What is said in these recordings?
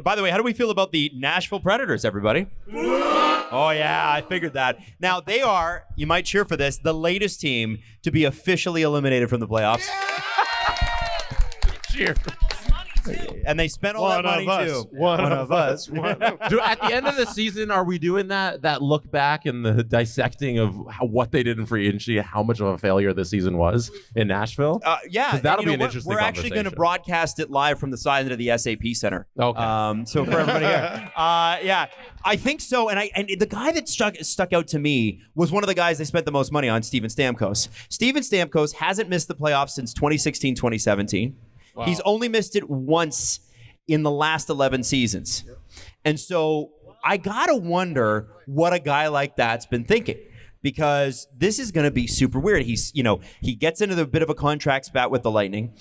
by the way, how do we feel about the Nashville Predators, everybody? Oh, yeah, I figured that. Now, they are, you might cheer for this, the latest team to be officially eliminated from the playoffs. Cheer. And they spent all that money, too. One of us. At the end of the season, are we doing that look back and the dissecting of what they did in free agency, how much of a failure this season was in Nashville? Yeah. That'll be an interesting We're actually going to broadcast it live from the side of the SAP Center. Okay. So for everybody here. Yeah, I think so. And the guy that stuck out to me was one of the guys they spent the most money on, Steven Stamkos. Steven Stamkos hasn't missed the playoffs since 2016, 2017. Wow. He's only missed it once in the last 11 seasons. And so I got to wonder what a guy like that's been thinking, because this is going to be super weird. He gets into the bit of a contract spat with the Lightning.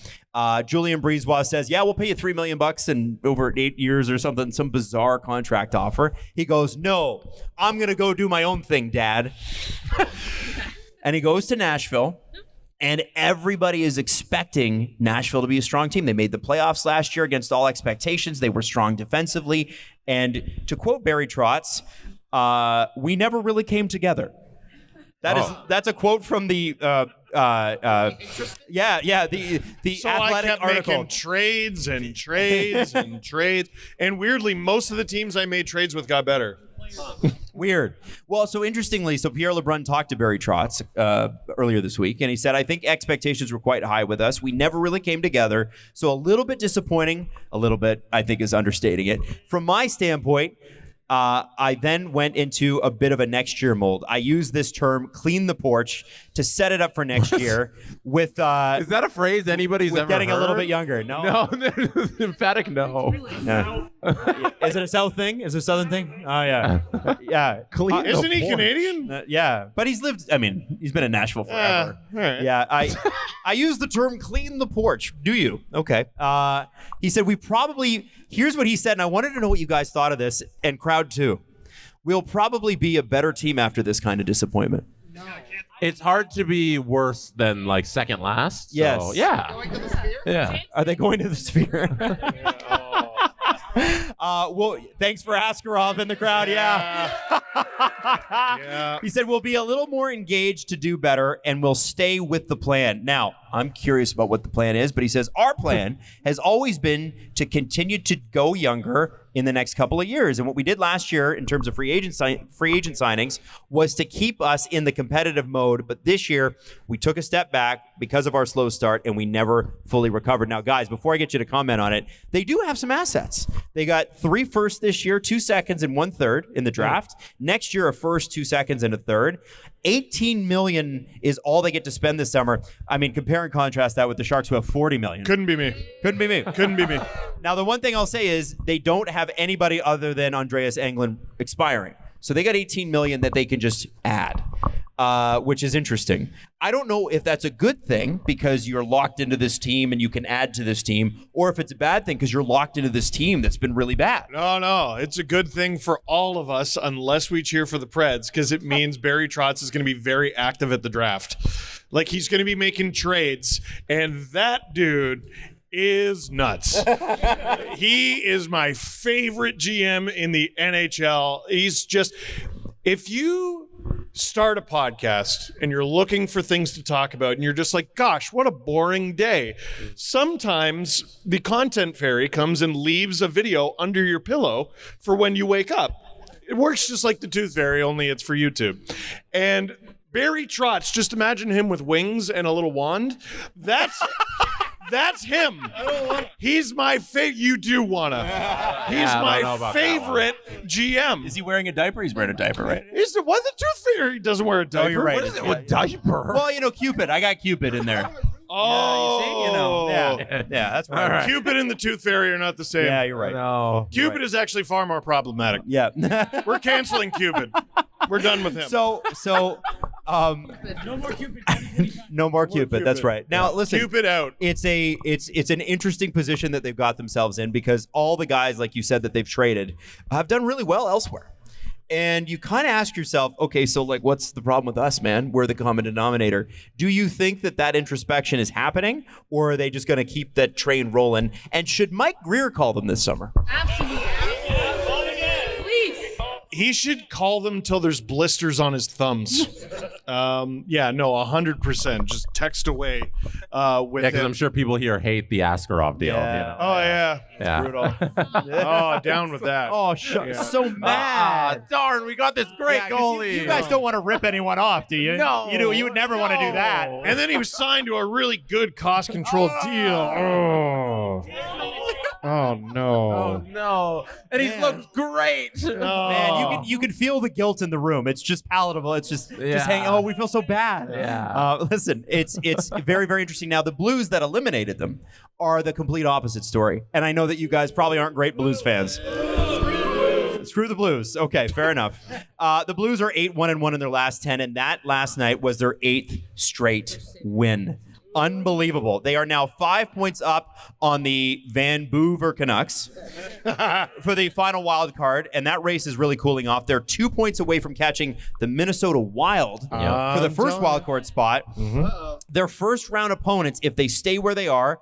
Julien Brisebois says, yeah, we'll pay you $3 million and over 8 years or something, some bizarre contract offer. He goes, no, I'm going to go do my own thing, Dad. And he goes to Nashville. And everybody is expecting Nashville to be a strong team. They made the playoffs last year against all expectations. They were strong defensively. And to quote Barry Trotz, we never really came together. That's a quote from the the so Athletic I kept article. making trades and trades and trades. And weirdly, most of the teams I made trades with got better. Weird. Well, so interestingly, Pierre LeBrun talked to Barry Trotz earlier this week, and he said, I think expectations were quite high with us. We never really came together. So a little bit disappointing, a little bit, I think, is understating it. From my standpoint, I then went into a bit of a next year mold. I use this term, clean the porch, to set it up for next year with... Is that a phrase anybody's ever getting heard? a little bit younger. No. Emphatic no. Yeah. Is it a South thing? Is it a Southern thing? Oh, yeah. Yeah. Isn't he Canadian? Yeah. But he's been in Nashville forever. All right. Yeah. I use the term clean the porch. Do you? Okay. He said here's what he said, and I wanted to know what you guys thought of this, and crowd too. We'll probably be a better team after this kind of disappointment. No. It's hard to be worse than like second last. So, yes. Yeah. Going to the Sphere? Yeah. Are they going to the Sphere? Well, thanks for Askarov in the crowd. Yeah. Yeah. He said, we'll be a little more engaged to do better, and we'll stay with the plan. Now, I'm curious about what the plan is, but he says, our plan has always been to continue to go younger in the next couple of years. And what we did last year in terms of free agent signings was to keep us in the competitive mode. But this year, we took a step back because of our slow start, and we never fully recovered. Now, guys, before I get you to comment on it, they do have some assets. They got 3 firsts this year, 2 seconds, and 1 third in the draft. Next year, a first, 2 seconds, and a third. $18 million is all they get to spend this summer. I mean, compare and contrast that with the Sharks, who have $40 million. Couldn't be me. Couldn't be me. Couldn't be me. Now, the one thing I'll say is they don't have anybody other than Andreas Englund expiring. So they got $18 million that they can just add, which is interesting. I don't know if that's a good thing because you're locked into this team and you can add to this team, or if it's a bad thing because you're locked into this team that's been really bad. No. It's a good thing for all of us unless we cheer for the Preds, because it means Barry Trotz is going to be very active at the draft. Like, he's going to be making trades, and that dude is nuts. He is my favorite GM in the NHL. He's just, if you start a podcast and you're looking for things to talk about and you're just like, gosh, what a boring day. Sometimes the content fairy comes and leaves a video under your pillow for when you wake up. It works just like the Tooth Fairy, only it's for YouTube. And Barry Trotz, just imagine him with wings and a little wand. That's him. He's my favorite. You do wanna. He's my favorite GM. Is he wearing a diaper? He's wearing a diaper, right? Is the what? The Tooth Fairy doesn't wear a diaper. Oh, you're right. What is it with diaper? Well, Cupid. I got Cupid in there. Oh, yeah, that's right. Right. Cupid and the Tooth Fairy are not the same. Yeah, you're right. No. Cupid is actually far more problematic. Yeah. We're canceling Cupid. We're done with him. So No more Cupid. no more Cupid. That's right. Now listen, Cupid out. It's an interesting position that they've got themselves in because all the guys, like you said, that they've traded have done really well elsewhere. And you kind of ask yourself, okay, so like, what's the problem with us, man? We're the common denominator. Do you think that introspection is happening, or are they just going to keep that train rolling? And should Mike Greer call them this summer? Absolutely. He should call them till there's blisters on his thumbs. 100%. Just text away with because him. I'm sure people here hate the Askarov deal. Yeah. You know? Oh, yeah. Yeah. Brutal. Oh, down with that. Oh, so mad. Darn, we got this great Yeah, 'cause you guys don't want to rip anyone off, do you? No. You would never want to do that. And then he was signed to a really good cost-controlled deal. Oh, no. Oh no! And he's looked great. Man, you can feel the guilt in the room. It's just palatable. It's just hang. Oh, we feel so bad. Yeah. Listen, it's very, very interesting. Now, the Blues that eliminated them are the complete opposite story. And I know that you guys probably aren't great Blues fans. Screw the Blues. Okay, fair enough. The Blues are 8-1-1 in their last 10, and that last night was their 8th straight win. Unbelievable. They are now 5 points up on the Vancouver Canucks for the final wild card, and that race is really cooling off. They're 2 points away from catching the Minnesota Wild for the first wild card spot. Their first round opponents, if they stay where they are,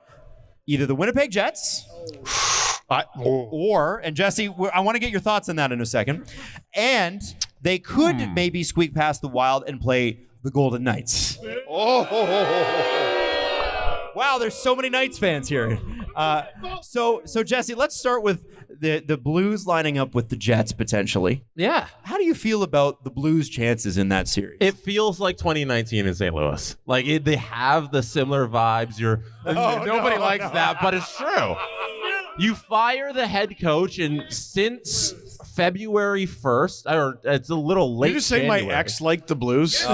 either the Winnipeg Jets or, and Jesse, I want to get your thoughts on that in a second, and they could maybe squeak past the Wild and play the Golden Knights. Wow, there's so many Knights fans here. So Jesse, let's start with the Blues lining up with the Jets potentially. Yeah. How do you feel about the Blues' chances in that series? It feels like 2019 in St. Louis. Like they have the similar vibes. Nobody likes that, but it's true. You fire the head coach, and since February 1st, or it's a little late. Did you just say January. my ex liked the Blues?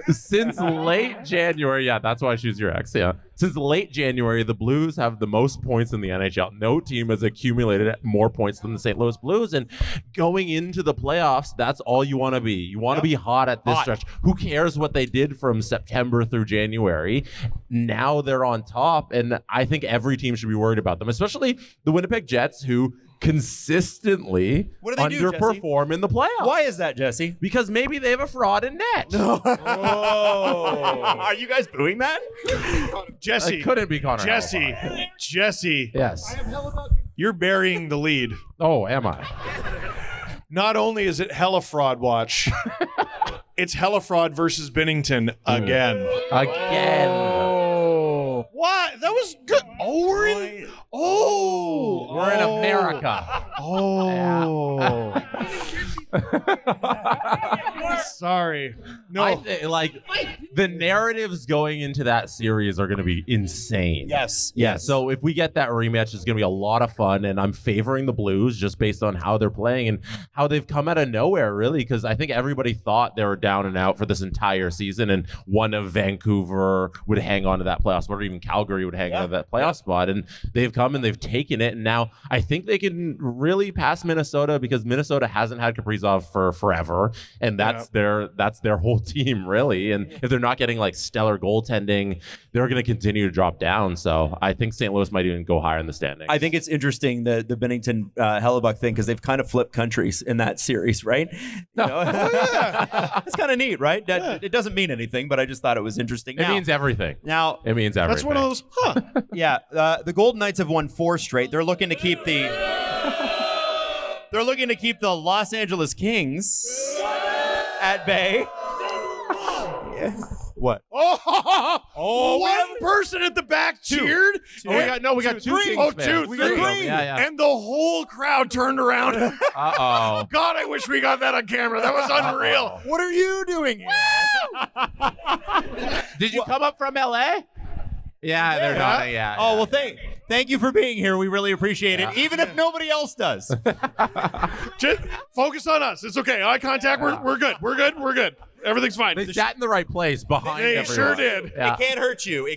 Since late January, yeah, that's why she's your ex. Yeah. Since late January, the Blues have the most points in the NHL. No team has accumulated more points than the St. Louis Blues. And going into the playoffs, that's all you want to be. You want to be hot at this stretch. Who cares what they did from September through January? Now they're on top, and I think every team should be worried about them, especially the Winnipeg Jets, who consistently What do they do, underperform in the playoffs. Why is that, Jesse? Because maybe they have a fraud in net. Are you guys booing that? Jesse. It couldn't be Connor. Jesse. Yes. You're burying the lead. Oh, am I? Not only is it hella fraud watch, it's hella fraud versus Binnington again. What? That was good. Oh, we're in. Oh, We're in America. Oh. Sorry. No. I think the narratives going into that series are going to be insane. Yes. Yeah. So if we get that rematch, it's going to be a lot of fun, and I'm favoring the Blues just based on how they're playing and how they've come out of nowhere, really, because I think everybody thought they were down and out for this entire season, and one of Vancouver would hang on to that playoff spot, or even Calgary would hang on to that playoff spot, and they've come and they've taken it, and now I think they can really pass Minnesota because Minnesota hasn't had Kaprizov for forever, and that's their whole team, really. And if they're not getting like stellar goaltending, they're going to continue to drop down. So I think St. Louis might even go higher in the standings. I think it's interesting the Binnington Hellebuck thing because they've kind of flipped countries in that series, right? You know? It's kind of neat, right? It doesn't mean anything, but I just thought it was interesting. It means everything. Now it means everything. That's one of those. Yeah, the Golden Knights have won 4 straight. They're looking to keep the Los Angeles Kings at bay. What? One person at the back cheered. We got two Kings Oh, fans. two, three. Yeah. And the whole crowd turned around. Uh-oh. God, I wish we got that on camera. That was unreal. What are you doing here? Did you come up from LA? Yeah, they're not. Yeah. Oh, well, thank you for being here. We really appreciate it, even if nobody else does. Just focus on us. It's okay. Eye contact. We're good. We're good. Everything's fine. They sat in the right place behind They everyone. sure did. Yeah. It can't hurt you.